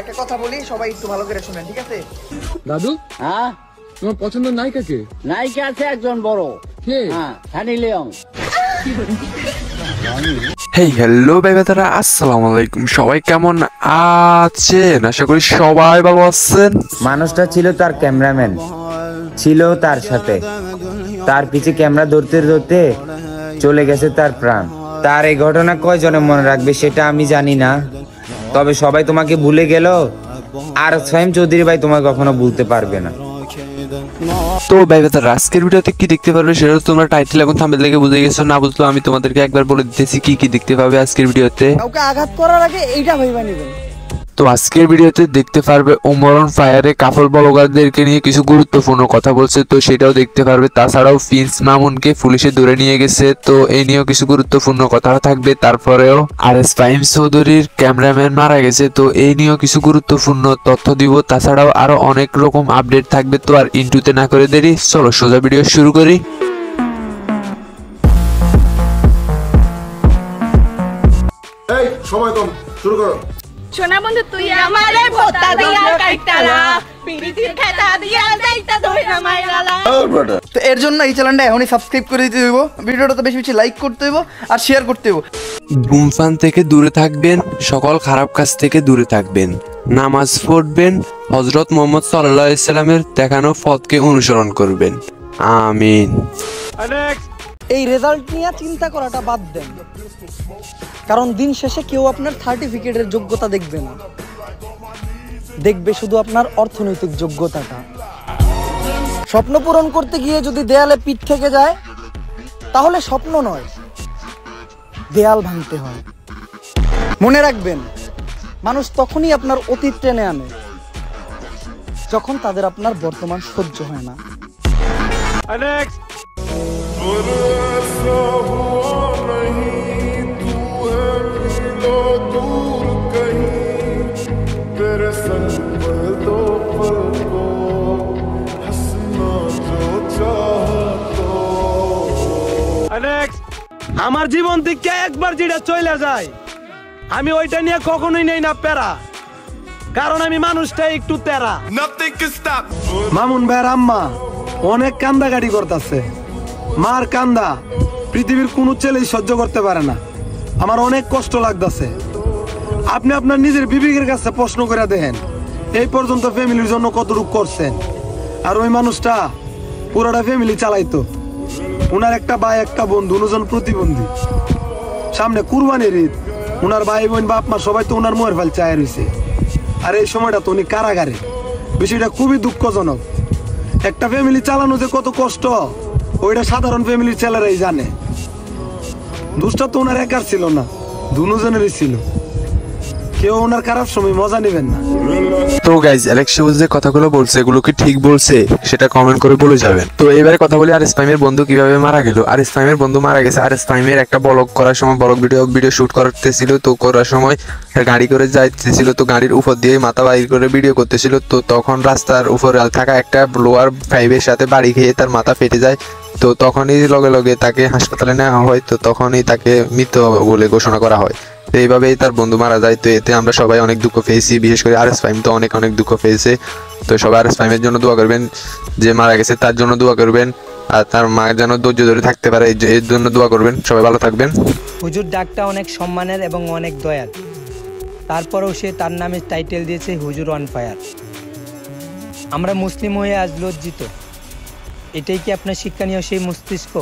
একটা কথা বলি, সবাই একটু ভালো করে শুনেন, ঠিক আছে? দাদু, হ্যাঁ তোমার পছন্দের নায়িকা কে? নায়িকা আছে একজন বড়, কে? হ্যাঁ সানি লিওন। হেই হ্যালো ভাই বেতারা, আসসালামু আলাইকুম। সবাই কেমন আছেন? আশা করি সবাই ভালো আছেন। মানুষটা ছিল তার ক্যামেরাম্যান, ছিল তার সাথে, তার পিছে ক্যামেরা ধরতে ধরতে চলে গেছে তার প্রাণ। তার এই ঘটনা কয়জনে মনে রাখবে সেটা আমি জানি না, তবে সবাই তোমাকে ভুলে গেল, আর সাইম চৌধুরী ভাই তোমাকে কখনো ভুলতে পারবে না। তো ভাই বেতারা, আজকের ভিডিওতে কি দেখতে পারবে সেটা তোমরা টাইটেল এবং থাম্বনেল দেখে বুঝে গেছো। না বুঝলো আমি তোমাদেরকে একবার বলে দিতেছি কি কি দেখতে পাবে আজকের ভিডিওতে। কাউকে আঘাত করার আগে এইটা ভাইবা নেবেন। তো আজকের ভিডিওতে দেখতে পারবে ওমর অন ফায়ারে কাপল ব্লগারদেরকে নিয়ে কিছু গুরুত্বপূর্ণ কথা বলছে, তো সেটাও দেখতে পারবে। তাছাড়াও প্রিন্স মামুনকে পুলিশে ধরে নিয়ে গেছে, তো এই নিয়েও কিছু গুরুত্বপূর্ণ কথা থাকবে। তারপরেও আরএস ফাহিম চৌধুরীর ক্যামেরাম্যান মারা গেছে, তো এই নিয়েও কিছু গুরুত্বপূর্ণ তথ্য দিব। তাছাড়াও আরো অনেক রকম আপডেট থাকবে। তো আর ইন্টুতে না করে দেরি, চলো সোজা ভিডিও শুরু করি। এই সময় কম, শুরু করো। সোনা বন্ধু তুই আমারে ভোতা দিয়া কাইতালা পিরিতির খেতা দিয়া যাইতা ধইরা মাইরালা। তো এর জন্য এই চ্যানেলটা এখনই সাবস্ক্রাইব করে দিতে হইব, ভিডিওটা তো বেশি বেশি লাইক করতে হইব আর শেয়ার করতে হইব। ধূমপান থেকে দূরে থাকবেন, সকল খারাপ কাজ থেকে দূরে থাকবেন, নামাজ পড়বেন, হযরত মুহাম্মদ সাল্লাল্লাহু আলাইহি সাল্লামের দেখানো পথকে অনুসরণ করবেন। আমিন। এই রেজাল্ট নিয়ে চিন্তা করাটা বাদ দেন, কারণ দিন শেষে কেউ আপনার সার্টিফিকেটের যোগ্যতা দেখবে না, দেখবে শুধু আপনার অর্থনৈতিক যোগ্যতাটা। স্বপ্ন পূরণ করতে গিয়ে যদি দেয়ালে পিঠ থেকে যায়, তাহলে স্বপ্ন নয়, দেয়াল ভাঙতে হয়। মনে রাখবেন, মানুষ তখনই আপনার অতীত টেনে আনে যখন তাদের আপনার বর্তমান সহ্য হয় না। আমার জীবন থেকে একবার যেটা চলে যায় আমি ওইটা নিয়ে কখনোই নেই না প্যারা, কারণ আমি মানুষটা একটু তেরা। মামুন ভাইয়ের আম্মা অনেক কান্দাকাটি করতেছে, মার কান্দা পৃথিবীর কোন ছেলেই সহ্য করতে পারে না। আমার অনেক কষ্ট লাগতেছে। আপনি আপনার নিজের বিবেকের কাছে প্রশ্ন করে দেখেন, এই পর্যন্ত ফ্যামিলির জন্য কতটুকু করছেন। আর ওই মানুষটা পুরোটা ফ্যামিলি চালাইতো, উনার একটা ভাই একটা বোন, দুজন প্রতিবন্ধী। সামনে কুরবানির ঈদ, উনার ভাই বোন বাপ মা সবাই তো উনার মোয়ের ফাল চায় রয়েছে। আর এই সময়টা তো উনি কারাগারে। বিষয়টা খুবই দুঃখজনক। একটা ফ্যামিলি চালানো যে কত কষ্ট, ওইটা সাধারণ ফ্যামিলির ছেলেরাই জানে। দুষ্টা তো ওনার একার ছিল না, দুজনেরই ছিল। কেউ ওনার খারাপ সময় মজা নেবেন না। তো গাইজ, অ্যালেক্স যে কথাগুলো বলছে এগুলো কি ঠিক বলছে সেটা কমেন্ট করে বলে যাবেন। তো এবারে কথা বলি আরএস ফাহিমের বন্ধু কিভাবে মারা গেল। আরএস ফাহিমের বন্ধু মারা গেছে। আরএস ফাহিমের একটা ব্লগ করার সময়, ব্লগ ভিডিও শুট করতেছিল, তো করার সময় গাড়ি করে যাইতেছিল, তো গাড়ির উপর দিয়ে মাথা বাইর করে ভিডিও করতেছিল। তো তখন রাস্তার উপরে থাকা একটা লোয়ার পাইপের সাথে বাড়ি খেয়ে তার মাথা ফেটে যায়। তো তখনই লগে লগে তাকে হাসপাতালে নেওয়া হয়, তো তখনই তাকে মৃত বলে ঘোষণা করা হয়। তো এইভাবেই তার বন্ধু মারা যায়। তো এতে আমরা সবাই অনেক দুঃখ পেয়েছি, বিশেষ করে আরএস ফাহিম তো অনেক দুঃখ পেয়েছে। তো সবাই আরএস ফাহিমের জন্য দোয়া করবেন, যে মারা গেছে তার জন্য দোয়া করবেন, আর তার মা যেন ধৈর্য ধরে থাকতে পারে এর জন্য দোয়া করবেন। সবাই ভালো থাকবেন। হুজুর ডাকটা অনেক সম্মানের এবং অনেক দয়ার, তারপরেও সে তার নামে টাইটেল দিয়েছে হুজুর অন ফায়ার। আমরা মুসলিম হয়ে আজ লজ্জিত, এটাই কি আপনার শিক্ষণীয় সেই মস্তিষ্ক?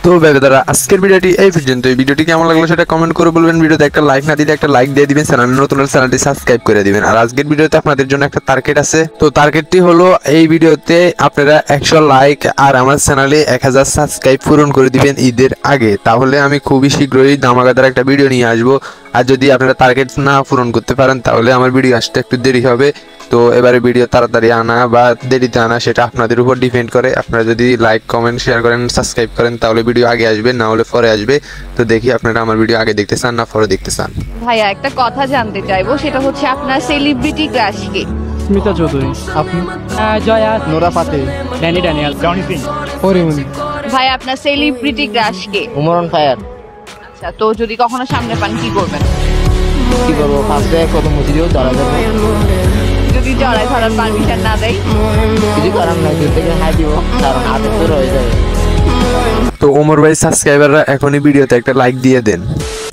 তো দাদা, আজকের ভিডিওটি এই পর্যন্ত। এই ভিডিওটি কেমন লাগলো সেটা কমেন্ট করে বলবেন। ভিডিওতে একটা লাইক না দিলে একটা লাইক দিয়ে দিবেন, চ্যানেল নতুন চ্যানেলটি সাবস্ক্রাইব করে দিবেন। আর আজকের ভিডিওতে আপনাদের জন্য একটা টার্গেট আছে। তো টার্গেটটি হলো এই ভিডিওতে আপনারা 100 লাইক আর আমার চ্যানেলে 1000 সাবস্ক্রাইব পূরণ করে দিবেন ঈদের আগে, তাহলে আমি খুবই শীঘ্রই ধামাকাদার একটা ভিডিও নিয়ে আসবো। আর যদি আপনারা টার্গেট না পূরণ করতে পারেন তাহলে আমার ভিডিও আসতে একটু দেরি হবে। তো এবারে ভিডিও তাড়াতাড়ি আনা বা দেরিতে আনা সেটা আপনাদের উপর ডিপেন্ড করে। আপনারা যদি লাইক কমেন্ট শেয়ার করেন সাবস্ক্রাইব করেন তাহলে ভিডিও আগে আসবে, না হলে পরে আসবে। তো দেখি আপনারা আমার ভিডিও আগে দেখতে চান না পরে দেখতে চান। ভাইয়া একটা কথা জানতে চাইবো, সেটা হচ্ছে আপনার সেলিব্রিটি ক্রাশ কে? স্মিতা চৌধুরী। আপনি? Jaya, Nora Fatehi, Danny Daniel, Johnny Singh, Porimoni. ভাই আপনার সেলিব্রিটি ক্রাশ কে? Omar on fire. আচ্ছা, তো যদি কখনো সামনে পান কি করবেন? কি করবো, ফার্স্টে কত মসজিদেও দাঁড়াবে। আর পারমিশন না দেয় কিছু করার নাই, দূর থেকে হাই দিব, কারণ হাতে তো রয়ে যাবে। তো ওমর ভাই সাবস্ক্রাইবাররা এখনই ভিডিওতে একটা লাইক দিয়ে দেন।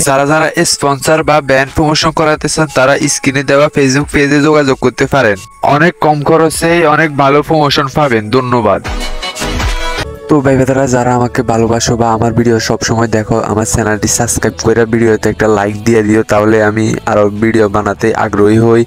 যারা যারা স্পন্সর বা ব্যান্ড প্রমোশন করাতে চান তারা স্ক্রিনে দেওয়া ফেসবুক পেজে যোগাযোগ করতে পারেন, অনেক কম খরচে অনেক ভালো প্রমোশন পাবেন। ধন্যবাদ। তো ভাই বেদারা, যারা আমাকে ভালোবাসো বা আমার ভিডিও সব সময় দেখো, আমার চ্যানেলটি সাবস্ক্রাইব করে ভিডিওতে একটা লাইক দিয়ে দিও, তাহলে আমি আরো ভিডিও বানাতে আগ্রহী হই।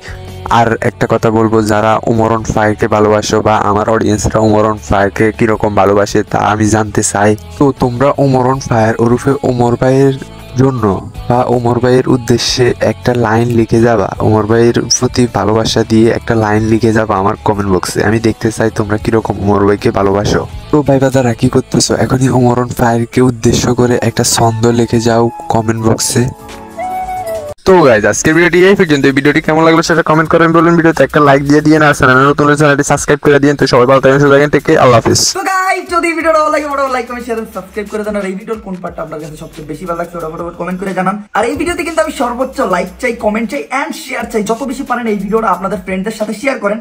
আর একটা কথা বলবো, যারা ওমর অন ফায়ারকে ভালোবাসো বা আমার অডিয়েন্সরা ওমর অন ফায়ারকে কিরকম ভালোবাসে তা আমি জানতে চাই। তো তোমরা ওমর অন ফায়ার ওরফে ওমর ভাইয়ের জন্য বা ওমর ভাইয়ের উদ্দেশ্যে একটা লাইন লিখে যাবা, ওমর ভাইয়ের প্রতি ভালোবাসা দিয়ে একটা লাইন লিখে যাবা আমার কমেন্ট বক্সে। আমি দেখতে চাই তোমরা কিরকম ওমর ভাইকে ভালোবাসো। তো ভাই বাজারা কি করতেছো, এখনই ওমর অন ফায়ারকে উদ্দেশ্য করে একটা ছন্দ লিখে যাও কমেন্ট বক্সে। তো গাইজ, আজকের ভিডিওটি এই পর্যন্ত। ভিডিওটি কেমন লাগলো সেটা কমেন্ট করেন, বলুন। ভিডিওতে একটা লাইক দিয়ে দিন, আর চ্যানেলে নতুন হলে চ্যানেলটি সাবস্ক্রাইব করে দিন। তো সবাই ভালো থাকেন, সুস্থ থাকেন, টেক কেয়ার, আল্লাহ হাফেজ। তো গাইস, যদি ভিডিওটা ভালো লাগে লাইক কমেন্ট শেয়ার সাবস্ক্রাইব করে দেন। আর এই ভিডিওর কোন পার্টটা আপনার কাছে সবচেয়ে বেশি ভালো লাগছে ওটা ফটাফট কমেন্ট করে জানান। আর এই ভিডিওতে কিন্তু আমি সর্বোচ্চ লাইক চাই, কমেন্ট চাই এন্ড শেয়ার চাই। যত বেশি পারেন এই ভিডিওটা আপনাদের ফ্রেন্ডদের সাথে শেয়ার করেন।